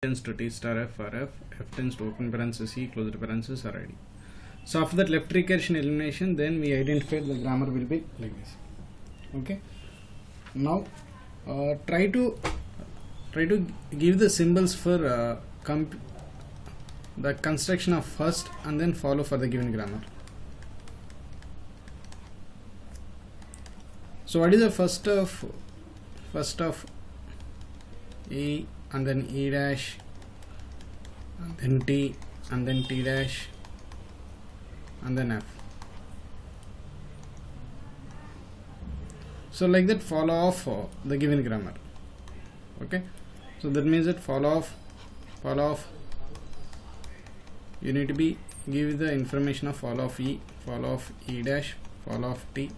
tends to T star F or F tends to open parenthesis E, closed parenthesis or ID. So after that left recursion elimination, then we identified the grammar will be like this. Okay. Now try to give the symbols for the construction of first and then follow for the given grammar. So what is the first of E and then E dash and then T and then T dash and then F. So like that follow off the given grammar. Okay, so that means that follow off you need to give the information of follow of E dash, follow of T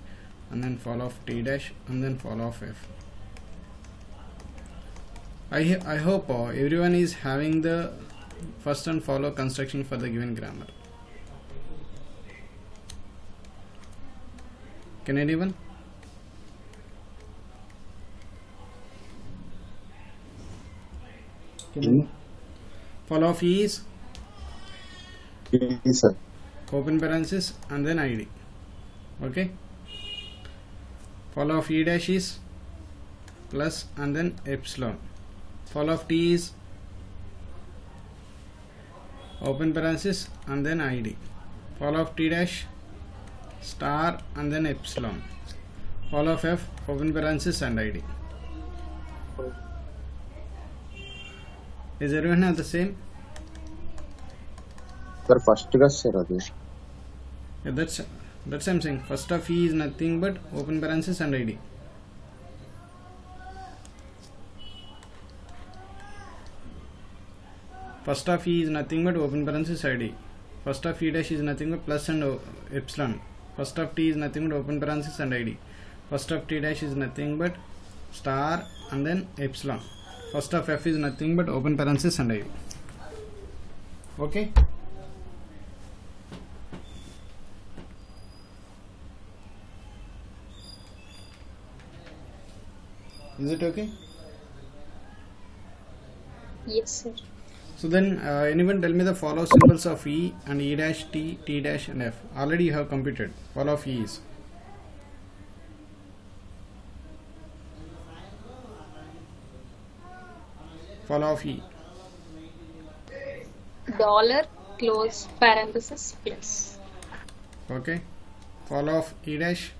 and then follow of T dash and then follow of F. I hope everyone is having the first and follow construction for the given grammar. Can anyone? Follow of E is Yes, sir. open parenthesis and then ID. Okay. Follow of E dash is plus and then epsilon. Follow of T is open parenthesis and then ID. Follow of T dash star and then epsilon. Follow of F open parenthesis and ID. Is everyone have the same? Sir, first guess, sir. Yeah, that's I'm saying. First of E is nothing but open parenthesis and ID. First of E is nothing but open parenthesis ID. First of E dash is nothing but plus and epsilon. First of T is nothing but open parenthesis and ID. First of T dash is nothing but star and then epsilon. First of F is nothing but open parenthesis and ID. Okay. Is it okay? Yes, sir. So then anyone tell me the follow symbols of E and E dash, T, T dash and F. Already you have computed. Follow of E is follow of E. Dollar close parenthesis plus. Okay. Follow of E dash.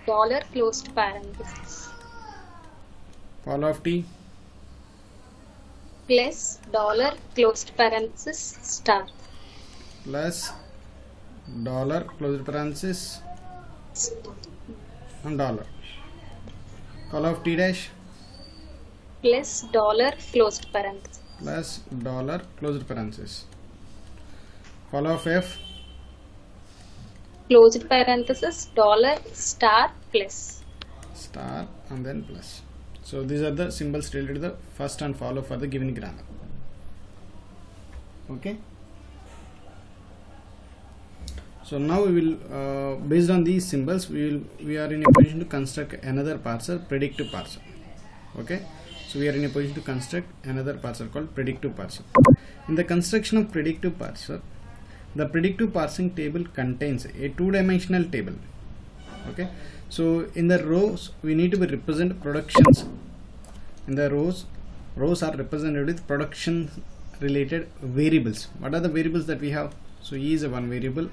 Dollar closed parenthesis Follow of T. plus dollar closed parenthesis star. Plus dollar closed parenthesis and dollar. Follow of T dash Plus dollar closed parenthesis. plus dollar closed parenthesis. Follow of F Closed parenthesis dollar star plus. star and then plus. So these are the symbols related to the first and follow for the given grammar. Okay. So now we will based on these symbols we are in a position to construct another parser, predictive parser. Okay. So we are in a position to construct another parser called predictive parser. In the construction of predictive parser, the predictive parsing table contains a two-dimensional table. Okay, so in the rows we need to be represent productions. In the rows are represented with production related variables. What are the variables that we have? So E is a one variable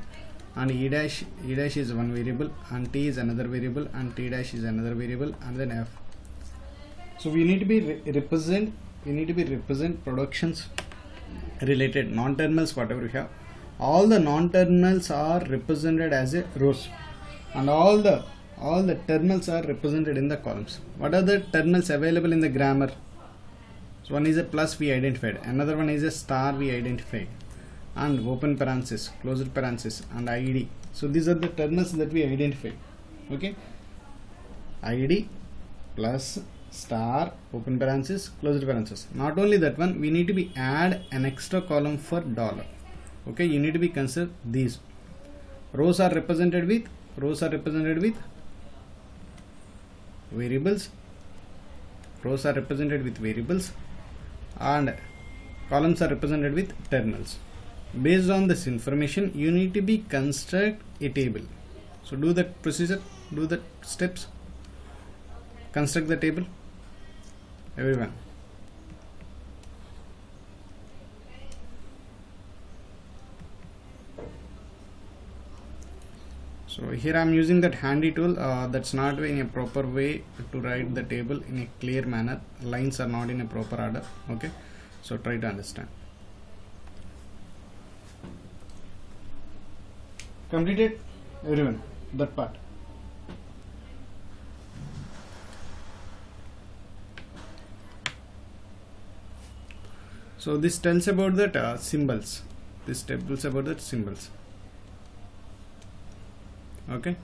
and E dash is one variable and T is another variable and T dash is another variable and then F. So we need to be represent productions related non-terminals whatever we have. All the non-terminals are represented as a rows and all the terminals are represented in the columns. What are the terminals available in the grammar? So one is a plus we identified, another one is a star we identified, and open parenthesis, closed parenthesis and ID. So these are the terminals that we identified. Okay, ID plus star, open parenthesis, closed parenthesis. Not only that one, we need to be add an extra column for dollar. Okay, you need to be consider these rows are represented with variables rows are represented with variables and columns are represented with terminals. Based on this information, you need to be construct a table. So do that procedure, do the steps, construct the table, everyone. So here I am using that handy tool. That's not in a proper way to write the table in a clear manner. Lines are not in a proper order. Okay, so try to understand. Completed, everyone, that part. So this tells about that symbols. This tells about that symbols. Okay.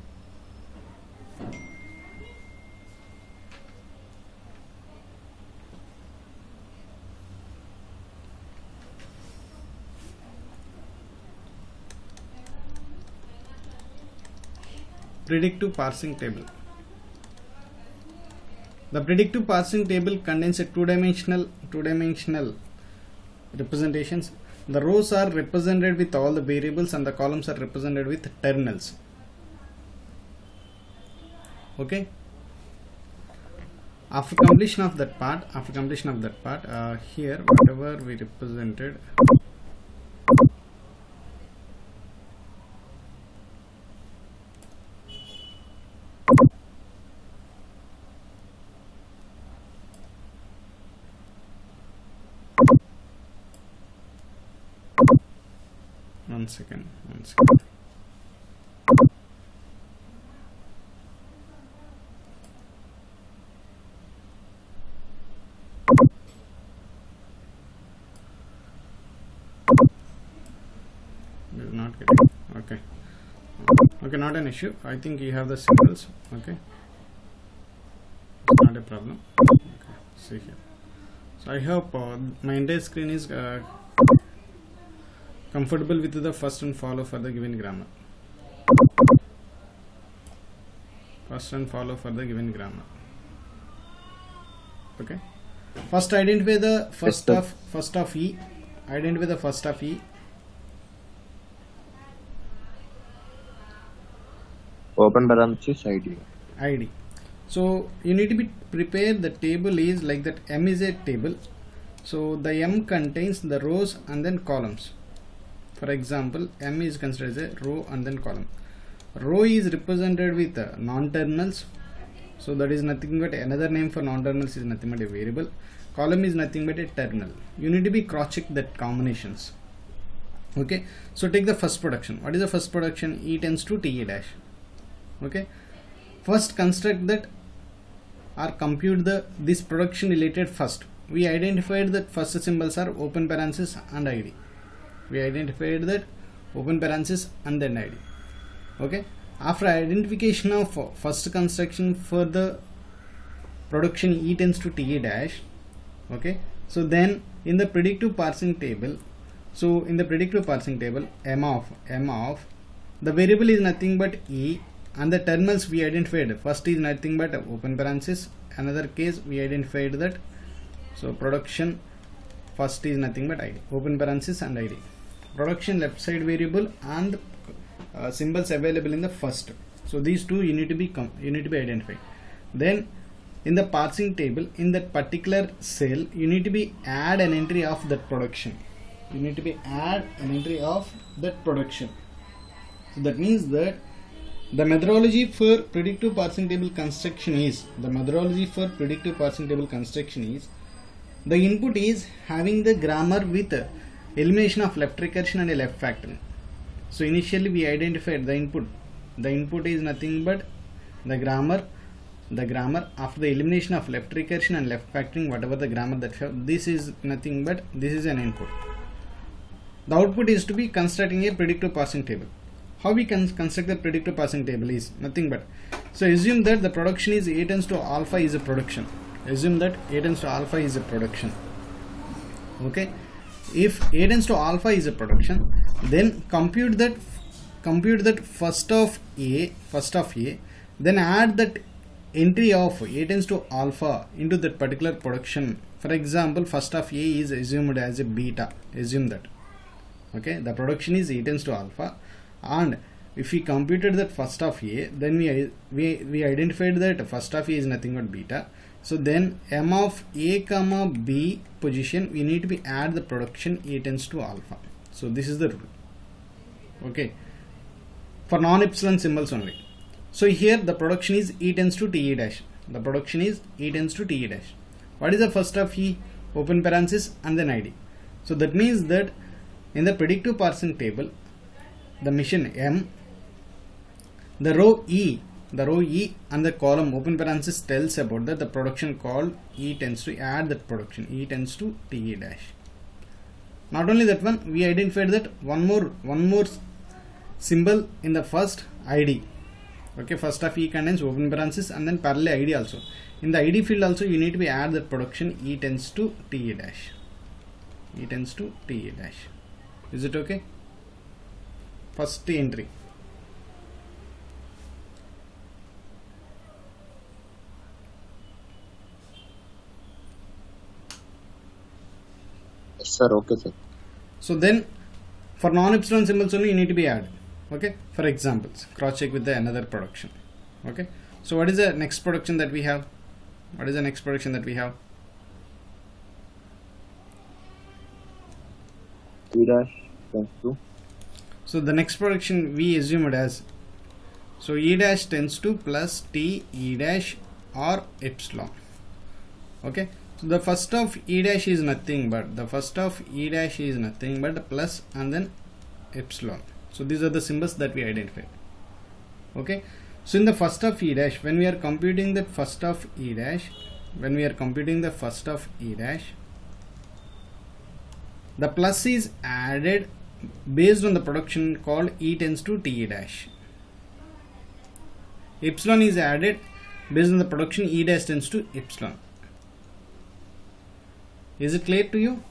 Predictive parsing table. The predictive parsing table contains a two-dimensional representations. The rows are represented with all the variables and the columns are represented with terminals. Okay. After completion of that part, here whatever we represented, one second. Is not getting okay. Okay, not an issue. I think you have the symbols. Okay, not a problem. Okay, see here. So I hope my entire screen is comfortable with the first and follow for the given grammar. First and follow for the given grammar. Okay. First identify the first of E. Identify the first of E. Open parenthesis ID. So you need to be prepared. The table is like that. M is a table. So the M contains the rows and then columns. For example, M is considered as a row and then column. Row is represented with non-terminals. So that is nothing but another name for non-terminals is nothing but a variable. Column is nothing but a terminal. You need to be cross-check that combinations. Okay. So take the first production. What is the first production? E tends to TA dash. Okay. First construct that or compute this production related first. We identified that first symbols are open parenthesis and ID. We identified that open parenthesis and then ID. Okay. After identification of first construction for the production E tends to TA dash. Okay. So then in the predictive parsing table, M of the variable is nothing but E and the terminals we identified. First is nothing but open parenthesis. Another case we identified that. So production first is nothing but ID, open parenthesis and ID. Production left side variable and symbols available in the first. So these two you need to be identified. Then in the parsing table, in that particular cell, you need to be add an entry of that production. So that means that the methodology for predictive parsing table construction is the input is having the grammar with elimination of left recursion and a left factoring. So initially we identified the input. The input is nothing but the grammar after the elimination of left recursion and left factoring, whatever the grammar that have, this is nothing but this is an input. The output is to be constructing a predictive parsing table. How we can construct the predictive parsing table is nothing but, so assume that the production is A tends to alpha is a production. Okay. If A tends to alpha is a production, then compute that first of A, then add that entry of a tends to alpha into that particular production. For example, first of A is assumed as a beta. Assume that. Okay, the production is A tends to alpha, and if we computed that first of A, then we identified that first of A is nothing but beta. So then M of A comma B position, we need to be add the production A tends to alpha. So this is the rule. Okay, for non-epsilon symbols only. So here the production is E tends to TE dash. The production is E tends to TE dash. What is the first of E? Open parenthesis and then ID. So that means that in the predictive parsing table, the mission M, the row E and the column open parenthesis tells about that the production called E tends to add that production E tends to TE dash. Not only that one, we identified that one more symbol in the first ID. Okay, first of E contains open parenthesis and then parallel ID also. In the ID field also you need to be add that production E tends to TE dash. E tends to TE dash. Is it okay? First entry. Yes, sir. Okay, sir. So then for non-epsilon symbols only you need to be added. Okay, for examples, cross check with the another production. Okay, so what is the next production that we have? What is the next production that we have? E dash tends to. So the next production we assume it as, so E dash tends to plus T E dash or epsilon. Okay, so the first of E dash is nothing but plus and then epsilon. So these are the symbols that we identified. Okay, so in the first of E dash, when we are computing the first of E dash, the plus is added based on the production called E tends to TE dash. Epsilon is added based on the production E dash tends to epsilon. Is it clear to you?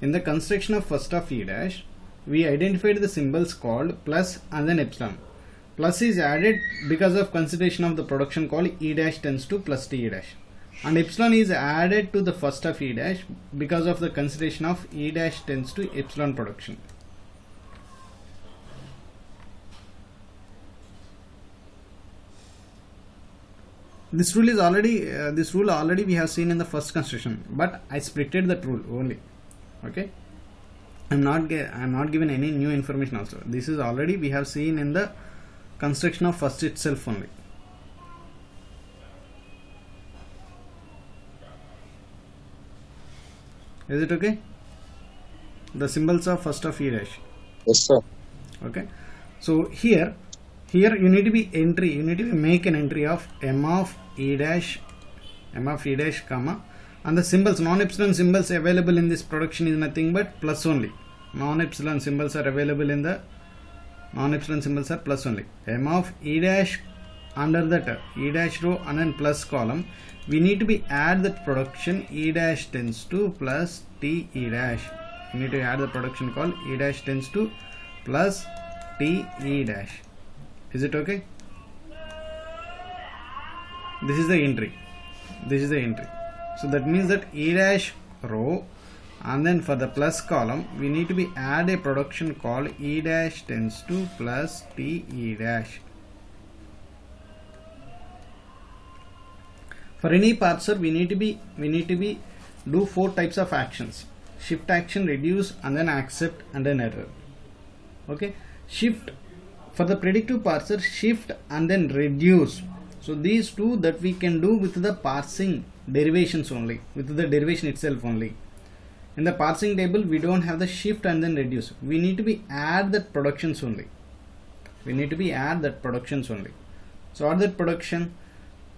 In the construction of first of E dash, we identified the symbols called plus and then epsilon. Plus is added because of consideration of the production called E dash tends to plus TE dash. And epsilon is added to the first of E dash because of the consideration of E dash tends to epsilon production. This rule is already we have seen in the first construction, but I splitted that rule only. Okay, I'm not given any new information also. This is already we have seen in the construction of first itself only. Is it okay? The symbols of first of E dash. Yes, sir. Okay, so here you need to be make an entry of M of E dash comma, and the symbols, non-epsilon symbols available in this production is nothing but plus only. Non-epsilon symbols are available in the plus only. M of E dash under that E dash row and then plus column, we need to be add that production E dash tends to plus T E dash. We need to add the production called E dash tends to plus T E dash. Is it okay? This is the entry. So that means that E dash row and then for the plus column we need to be add a production called E dash tends to plus T E dash. For any parser we need to be do 4 types of actions: shift action, reduce, and then accept, and then error. Okay, shift for the predictive parser, shift and then reduce. So these two that we can do with the parsing derivations only, with the derivation itself only. In the parsing table we don't have the shift and then reduce. We need to be add that productions only. So add that production.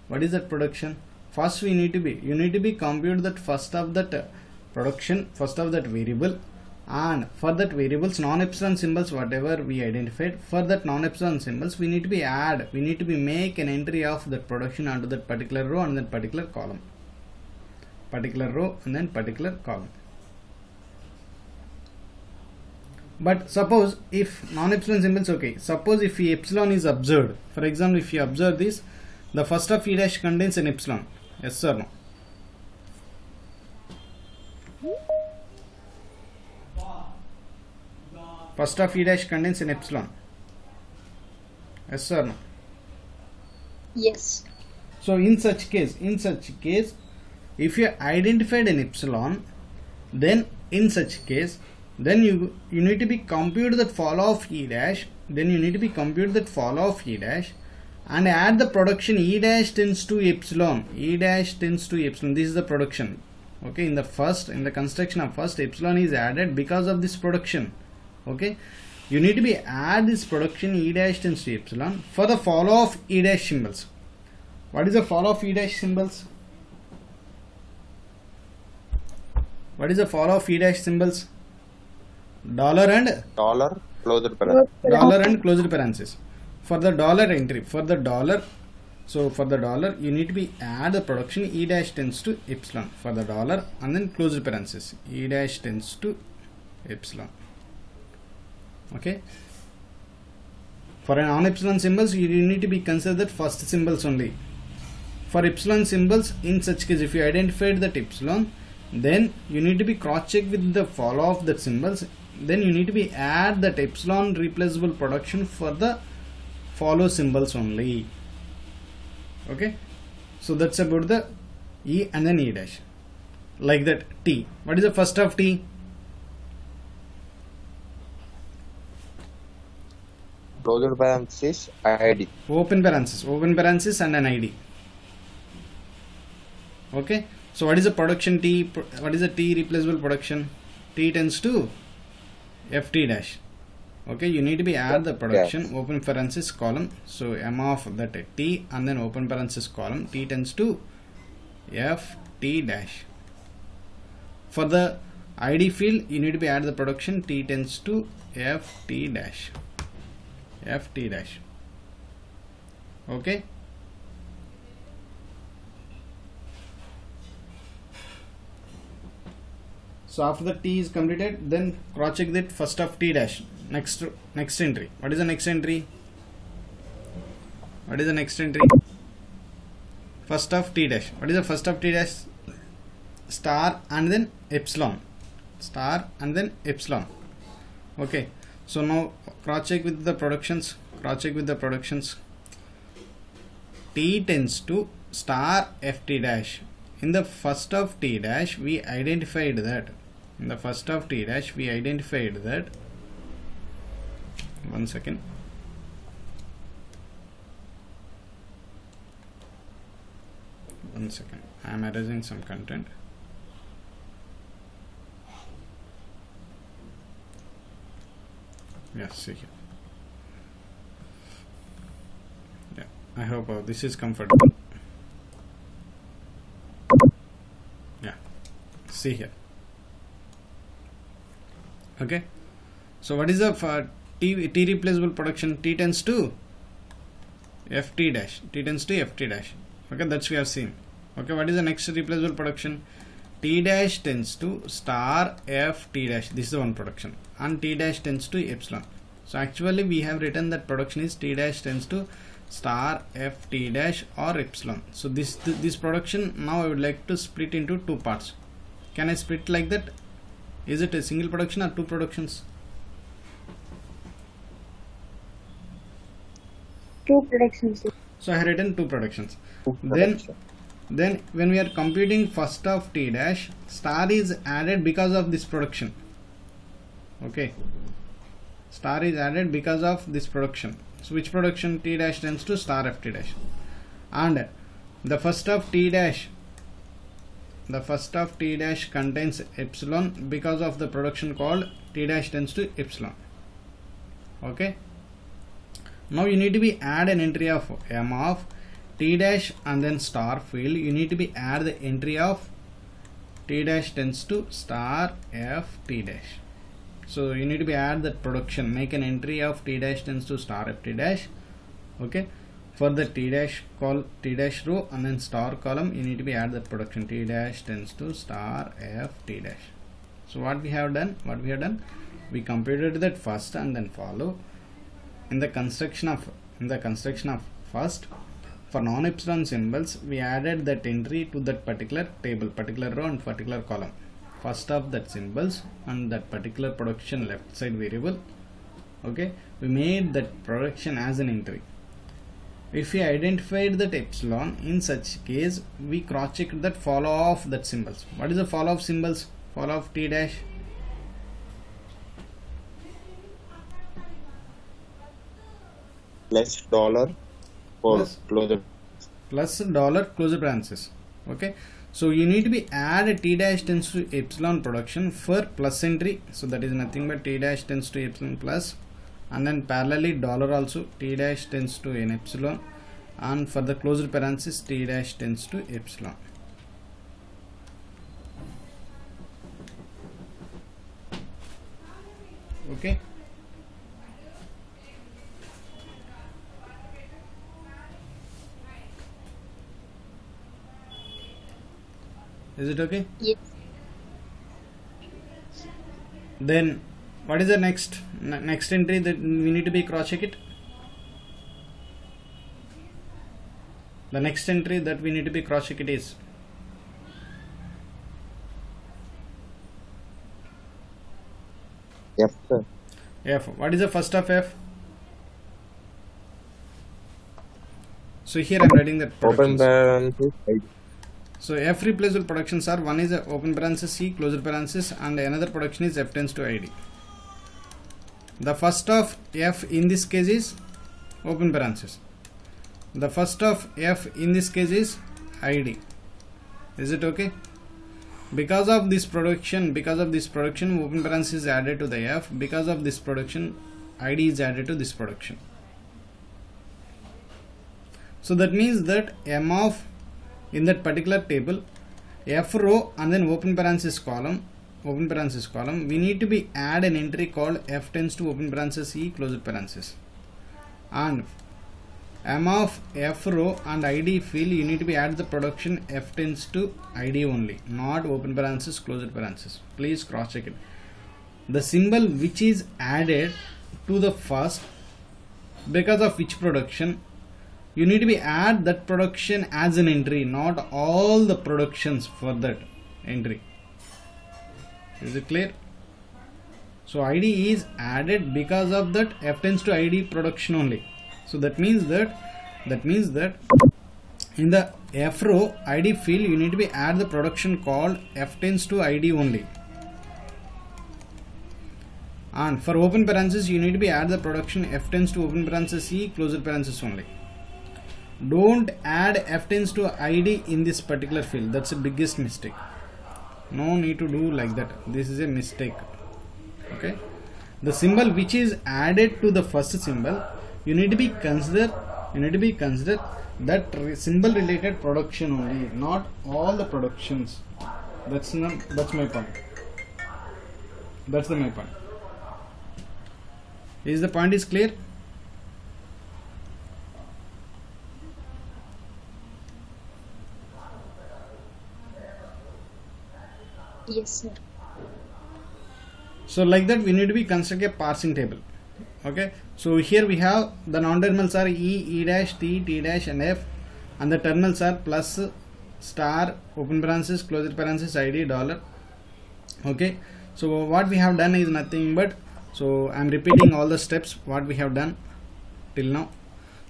What is that production? First you need to be compute that first of that production, first of that variable, and for that variables non-epsilon symbols whatever we identified, for that non-epsilon symbols we need to be make an entry of that production onto that particular row and that particular column. But suppose if non-epsilon symbols, okay, suppose if epsilon is observed, for example, if you observe this, the first of e dash contains an epsilon, yes or no? First of e dash contains an epsilon, yes or no? Yes. So in such case, if you identified an epsilon, then in such case, then you need to be compute that follow of e dash, then you need to be compute that follow of e dash and add the production e dash tends to epsilon, e dash tends to epsilon. This is the production. Okay, in the construction of first, epsilon is added because of this production. Okay, you need to be add this production e dash tends to epsilon for the follow of e dash symbols. What is the follow of e dash symbols? What is the follow of e dash symbols? Dollar and closed parenthesis. dollar and closed parenthesis. For the dollar entry, for the dollar, you need to be add the production e dash tends to epsilon for the dollar and then closed parenthesis e dash tends to epsilon. Okay. For an non-epsilon symbols, you need to be considered first symbols only. For epsilon symbols, in such case, if you identified that epsilon, then you need to be cross-check with the follow of that symbols. Then you need to be add that epsilon replaceable production for the follow symbols only. Okay. So that's about the e and then e dash. Like that t. What is the first of t? Closed parenthesis ID. Open parenthesis and an id. Okay. So what is the production t? What is the t replaceable production? T tends to ft dash. Okay, you need to be add the production, Yes. open parenthesis column. So m of that t and then open parenthesis column, t tends to ft dash. For the id field, you need to be add the production, t tends to ft dash. Ft dash. Okay. So after the t is completed, then cross check that first of t dash. Next entry. What is the next entry? What is the next entry? First of t dash. What is the first of t dash? Star and then epsilon. Star and then epsilon. Okay. So now cross check with the productions. T tends to star ft dash. In the first of t dash, we identified that. One second. I am erasing some content. Yes, see here. Yeah, I hope this is comfortable. Yeah, see here. Okay, so what is the t replaceable production? T tends to ft dash. Okay, that's we have seen. Okay, what is the next replaceable production? T dash tends to star ft dash. This is the one production, and t dash tends to epsilon. So actually we have written that production is t dash tends to star ft dash or epsilon. So this production now I would like to split into two parts. Can I split like that? Is it a single production or two productions? Two productions. So I have written two productions. Production. Then when we are computing first of t dash, star is added because of this production. Okay, star is added because of this production. So which production? T dash tends to star ft dash, and the first of t dash contains epsilon because of the production called t dash tends to epsilon. Okay, now you need to be add an entry of m of t dash and then star field. You need to be add the entry of t dash tends to star ft dash. So you need to be add that production, make an entry of t dash tends to star ft dash. Okay, for the t dash row and then star column, you need to be add that production, t dash tends to star ft dash. So what we have done, we computed that first and then follow. In the construction of first, for non-epsilon symbols, we added that entry to that particular table, particular row and particular column. First of that symbols and that particular production left side variable. Okay, we made that production as an entry. If we identified that epsilon, in such case we cross checked that follow of that symbols. What is the follow of symbols? Follow of t dash. Plus dollar for Plus. closure. Plus dollar closure parenthesis. Okay, so you need to be add t dash tends to epsilon production for plus entry, so that is nothing but t dash tends to epsilon plus, and then parallelly dollar also t dash tends to an epsilon, and for the closure parenthesis t dash tends to epsilon. Okay, is it okay? Yes. Then what is the next entry that we need to be cross check it? The next entry that we need to be cross check it is F, sir. F. What is the first of F? So here I am writing that Open productions. parenthesis ID. So F replaceable productions are, one is a open parenthesis C closure parenthesis and another production is F tends to ID. The first of F in this case is open parenthesis. The first of F in this case is ID. Is it okay? Because of this production open parenthesis is added to the F. Because of this production, ID is added to this production. So that means that M of, in that particular table, F row and then open parenthesis column, we need to be add an entry called F tends to open parenthesis E closure parenthesis, and M of F row and ID field you need to be add the production F tends to ID only, not open parenthesis closure parenthesis. Please cross check it. The symbol which is added to the first, because of which production, you need to be add that production as an entry, not all the productions for that entry. Is it clear? So ID is added because of that F tends to ID production only. So that means that in the F row ID field you need to be add the production called F tends to ID only, and for open parenthesis you need to be add the production F tends to open parenthesis E closure parenthesis only. Don't add F tends to ID in this particular field. That's the biggest mistake. No need to do like that. This is a mistake. Okay, the symbol which is added to the first symbol, you need to be consider that symbol related production only, not all the productions. That's my point. That's my point. Is the point is clear? Yes, sir. So like that we need to be construct a parsing table. Okay, so here we have the non-terminals are E dash, T dash and F, and the terminals are plus, star, open parenthesis, closure parenthesis, ID, dollar. Okay, so what we have done is nothing but, so I am repeating all the steps what we have done till now.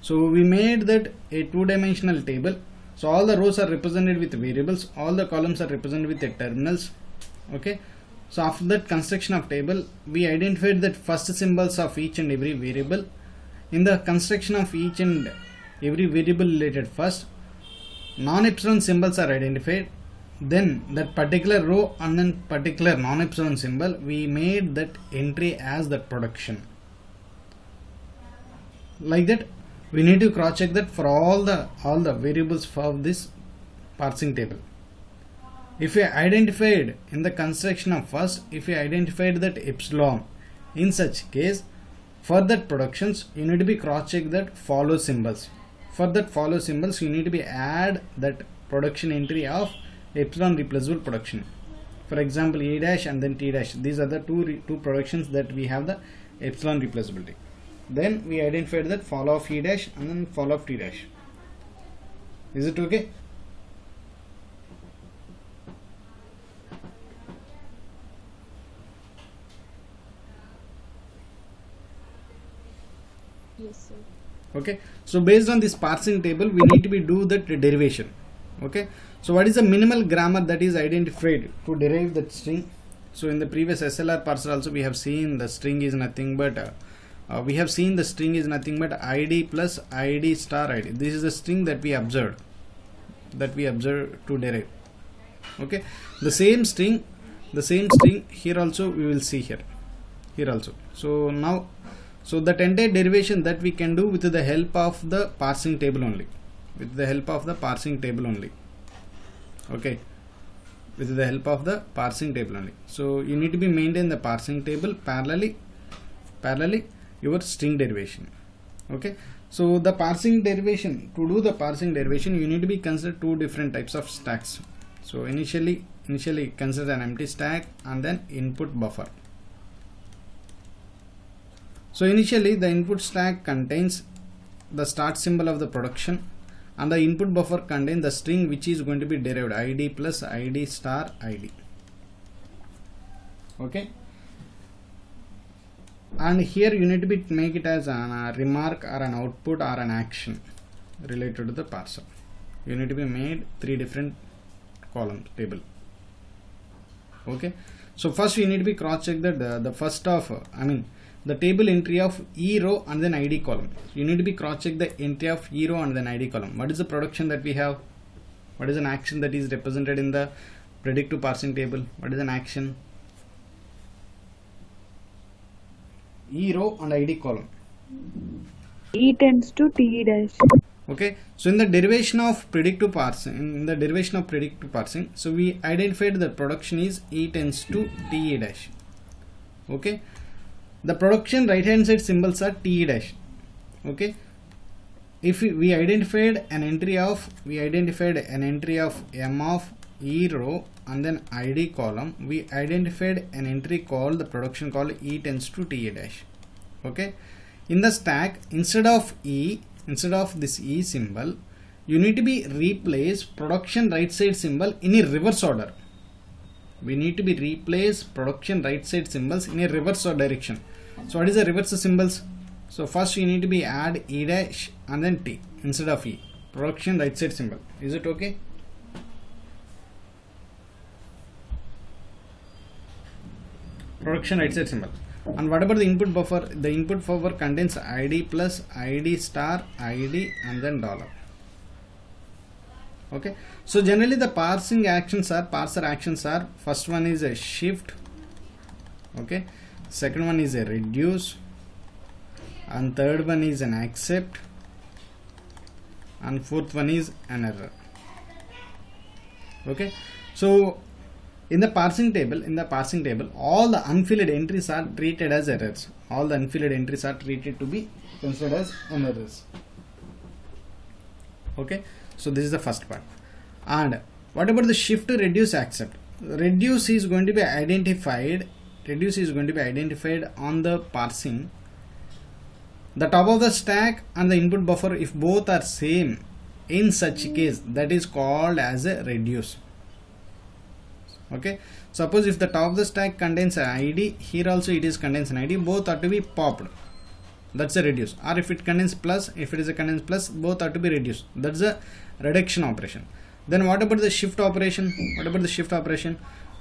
So we made that a two-dimensional table. So all the rows are represented with variables, all the columns are represented with the terminals. Okay, so after that construction of table, we identified that first symbols of each and every variable. In the construction of each and every variable related first, non-epsilon symbols are identified. Then that particular row and then particular non-epsilon symbol, we made that entry as that production. Like that, we need to cross check that for all the variables for this parsing table. If we identified in the construction of first, if we identified that epsilon, in such case for that productions you need to be cross check that follow symbols. For that follow symbols you need to be add that production entry of epsilon replaceable production. For example, A dash and then T dash. These are the two productions that we have the epsilon replaceability. Then we identified that fall of E dash and then fall of T dash. Is it okay? Yes, sir. Okay, so based on this parsing table we need to be do that derivation. Okay, so what is the minimal grammar that is identified to derive that string? So in the previous SLR parser also we have seen the string is nothing but id plus id star id. This is the string that we observed to derive. Okay, the same string here also we will see here also. So now, so that entire derivation that we can do with the help of the parsing table only, okay, with the help of the parsing table only. So you need to be maintain the parsing table parallelly your string derivation. Okay, so the parsing derivation, to do the parsing derivation you need to be consider two different types of stacks. So initially consider an empty stack and then input buffer. So initially the input stack contains the start symbol of the production, and the input buffer contains the string which is going to be derived, id plus id star id. Okay, and here you need to be make it as a remark or an output or an action related to the parser. You need to be made three different column table. Okay, so first you need to be cross check that the first of the table entry of E row and then ID column. You need to be cross check the entry of E row and then ID column. What is the production that we have? What is an action that is represented in the predictive parsing table? What is an action? E row and ID column. E tends to T dash. Okay, so in the derivation of predictive parsing, so we identified the production is E tends to T dash. Okay, the production right hand side symbols are T dash. Okay, if we identified an entry of M of E row and then ID column, we identified an entry called the production called E tends to T dash. Okay, in the stack, instead of this E symbol, you need to be replace production right side symbol in a reverse order. We need to be replace production right side symbols in a reverse direction. So what is the reverse symbols? So first you need to be add E dash and then T instead of E, production right side symbol. Is it okay? Production right side symbol. And what about the input buffer? The input buffer contains id plus id star id and then dollar. Okay, so generally the parser actions are, first one is a shift, okay, second one is a reduce, and third one is an accept, and fourth one is an error. Okay, so in the parsing table, all the unfilled entries are treated as errors. All the unfilled entries are treated to be considered as errors. Okay, so this is the first part. And what about the shift, reduce, accept? Reduce is going to be identified on the parsing. The top of the stack and the input buffer, if both are same, in such case that is called as a reduce. Okay, suppose if the top of the stack contains an ID, here also it is contains an ID, both are to be popped. That's a reduce. Or if it contains plus, if it is a contains plus, both are to be reduced. That's a reduction operation. Then what about the shift operation?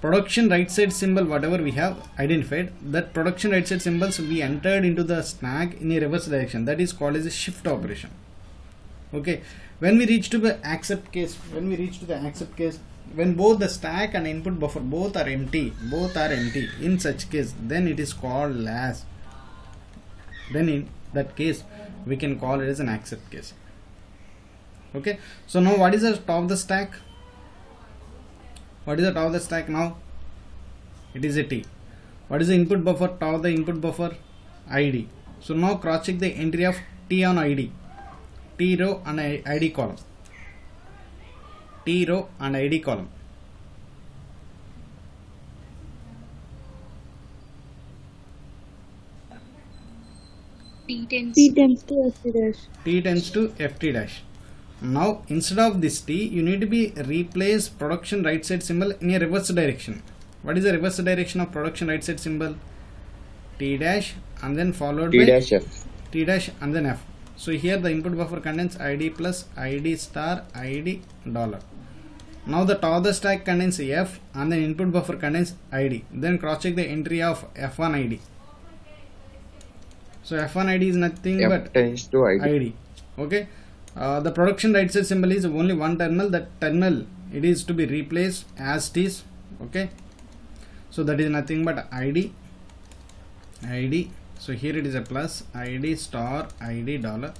Production right side symbol, whatever we have identified, that production right side symbols we entered into the stack in a reverse direction. That is called as a shift operation. Okay, when we reach to the accept case, when both the stack and input buffer both are empty, in such case, then it is called as, then in that case we can call it as an accept case. Okay, so now what is the top of the stack? Now? It is a T. What is the input buffer? Top of the input buffer, ID. So now cross check the entry of T on ID, T row and ID column. T tends T tends to FT dash. T tends to ft dash. Now instead of this T, you need to be replace production right side symbol in a reverse direction. What is the reverse direction of production right side symbol? T dash and then followed T by dash F. T dash and then F. So here the input buffer contains ID plus ID star ID dollar. Now the top of the stack contains F and the input buffer contains ID. Then cross check the entry of F1 ID. So F1 ID is nothing F but tends to ID. ID. Okay. The production right side symbol is only one terminal. That terminal it is to be replaced as it is. Okay. So that is nothing but ID. So here it is a plus ID star ID dollar.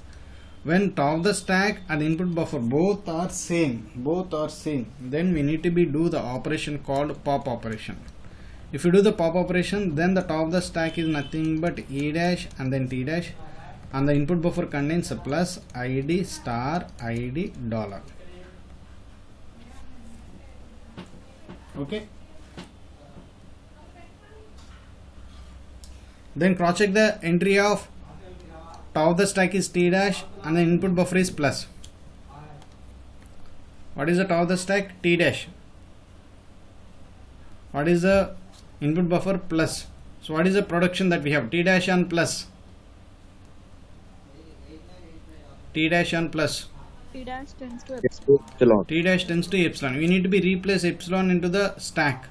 When top of the stack and the input buffer both are same, then we need to be do the operation called pop operation. If you do the pop operation, then the top of the stack is nothing but E dash and then T dash, and the input buffer contains a plus ID star ID dollar. Okay. Then cross check the entry of top of the stack is T dash and the input buffer is plus. What is the top of the stack? T dash. What is the input buffer? Plus. So what is the production that we have? T dash and plus. T dash and plus. T dash tends to Epsilon. T dash tends to epsilon. We need to be replace epsilon into the stack.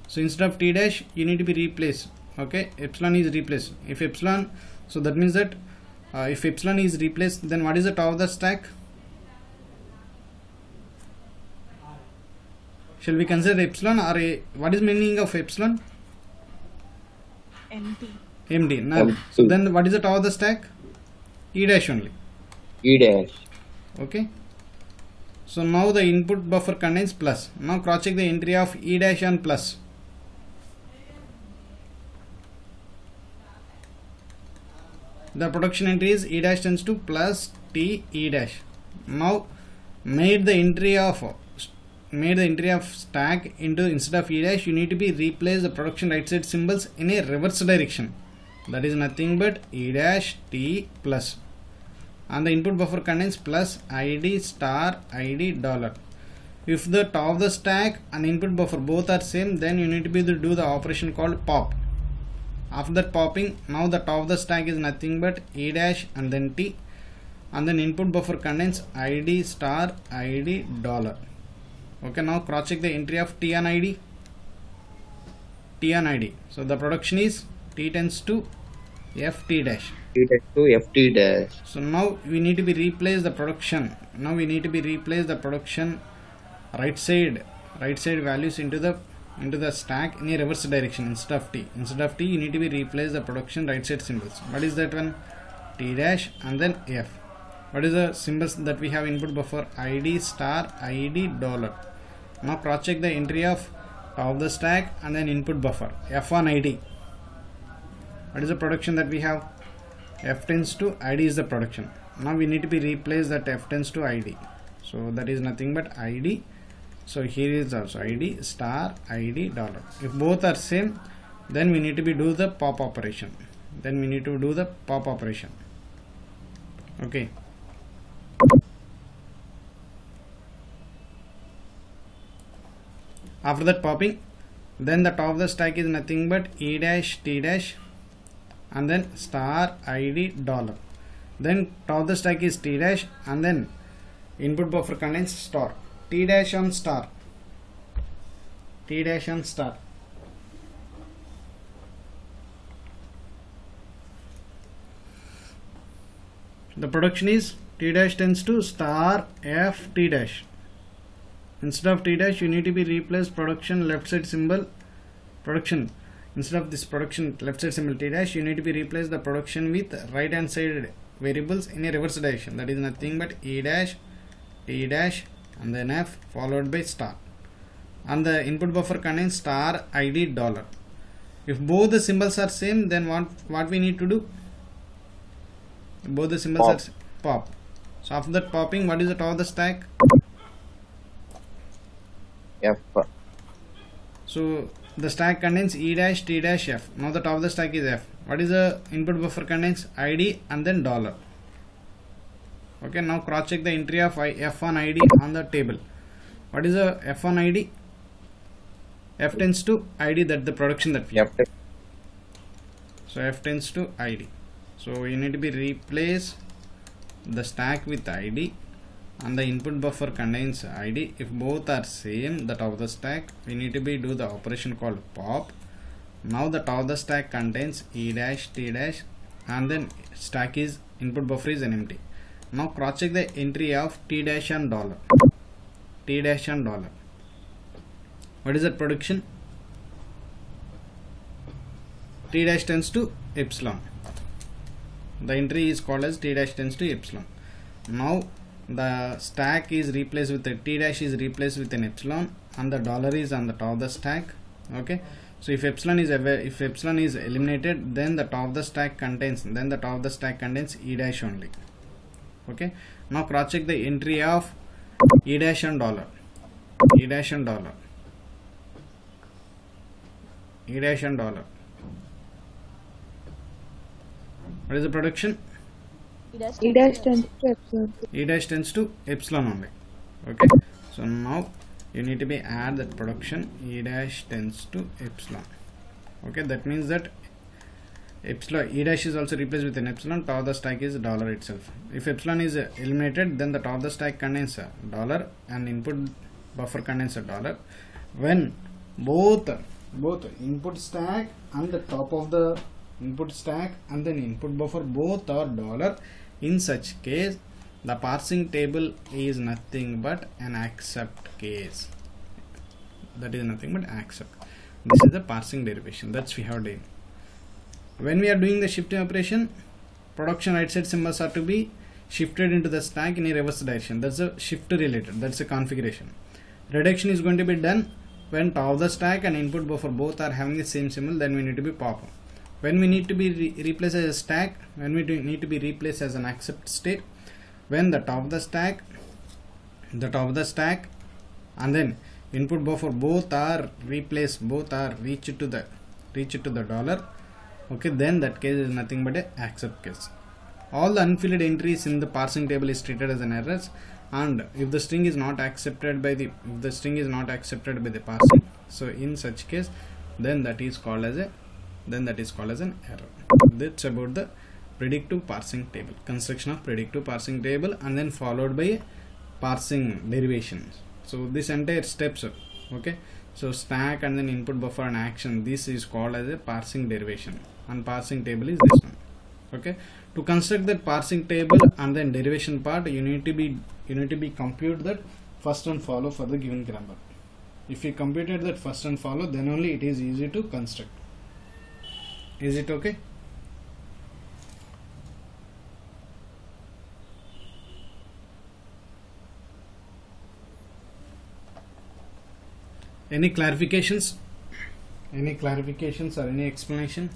So instead of T dash, you need to be replaced. Okay, epsilon is replaced. If epsilon, so that means that if epsilon is replaced, then what is the top of the stack? Shall we consider epsilon or what is meaning of epsilon? empty. Empty. Null. So then what is the top of the stack? E dash only. E dash. Okay. So now the input buffer contains plus. Now cross check the entry of E dash and plus. The production entry is E dash tends to plus T E dash. Now made the entry of stack into instead of E dash, you need to be replace the production right side symbols in a reverse direction. That is nothing but E dash T plus, and the input buffer contains plus ID star ID dollar. If the top of the stack and input buffer both are same, then you need to be able to do the operation called pop. After that popping, now the top of the stack is nothing but E dash and then T, and then input buffer contains ID star ID dollar. Okay, now cross check the entry of T and ID. T and ID. So the production is T tends to FT dash. T dash to FT dash. So now we need to be replace the production. Now we need to be replace the production right side values into the stack in a reverse direction instead of T. Instead of T, you need to be replace the production right side symbols. What is that one? T dash and then F. What is the symbols that we have input buffer? ID star ID dollar. Now cross check the entry of top of the stack and then input buffer F1 ID. What is the production that we have? F tends to ID is the production. Now we need to be replace that F tends to ID. So that is nothing but ID. So here is also ID star ID dollar. If both are same, then we need to be do the pop operation. Okay. After that popping, then the top of the stack is nothing but E dash T dash and then star ID dollar. Then top of the stack is T dash and then input buffer contains star. T dash on star. The production is T dash tends to star F T dash. Instead of T dash, you need to be replace production left side symbol. Instead of this production left side symbol T dash, you need to be replace the production with right hand side variables in a reverse direction. That is nothing but E dash T dash and then F followed by star, and the input buffer contains star ID dollar. If both the symbols are same, then what we need to do? Both the symbols are pop. So after that popping, what is the top of the stack? F. So the stack contains E dash T dash F. Now the top of the stack is F. What is the input buffer contains id and then dollar. Okay, now cross check the entry of f1 id on the table. What is the f1 id? F tends to id, that the production that we have. F So f tends to id. So you need to be replace the stack with id and the input buffer contains id. If both are same, the top of the stack, we need to be do the operation called pop. Now the top of the stack contains e dash t dash and then stack is input buffer is an empty. Now cross check the entry of t dash and dollar. T dash and dollar. What is that production? T dash tends to epsilon. The entry is called as t dash tends to epsilon. Now the stack is replaced with the t dash is replaced with an epsilon and the dollar is on the top of the stack. Okay, so if epsilon is eliminated, then the top of the stack contains e dash only. Okay, now cross check the entry of e dash and dollar. E dash and dollar. E dash and dollar. What is the production? E dash tends to epsilon. E dash tends to epsilon only. Okay, so now you need to be add that production e dash tends to epsilon. Okay, that means that epsilon e dash is also replaced with an epsilon. Top of the stack is dollar itself. If epsilon is eliminated, then the top of the stack contains a dollar and input buffer contains a dollar. When both input stack and the top of the input stack and then input buffer both are dollar, in such case the parsing table is nothing but an accept case. That is nothing but accept. This is the parsing derivation. That's we have done. When we are doing the shifting operation, production right side symbols are to be shifted into the stack in a reverse direction. That's a shift related. That's a configuration. Reduction is going to be done when top of the stack and input buffer both are having the same symbol. Then we need to be pop. When we need to be replaced as a stack, when we need to be replaced as an accept state, when the top of the stack and then input buffer both are replaced, both are reached to the dollar. Okay, then that case is nothing but a accept case. All the unfilled entries in the parsing table is treated as an errors, and if the string is not accepted by the parsing, so in such case, then that is called as an error. That's about the predictive parsing table, construction of predictive parsing table, and then followed by parsing derivations. So this entire steps, okay, so stack and then input buffer and action, this is called as a parsing derivation, and parsing table is this one. Okay, to construct that parsing table and then derivation part, you need to be compute that first and follow for the given grammar. If you computed that first and follow, then only it is easy to construct. Is it okay? Any clarifications? Any clarifications or any explanation?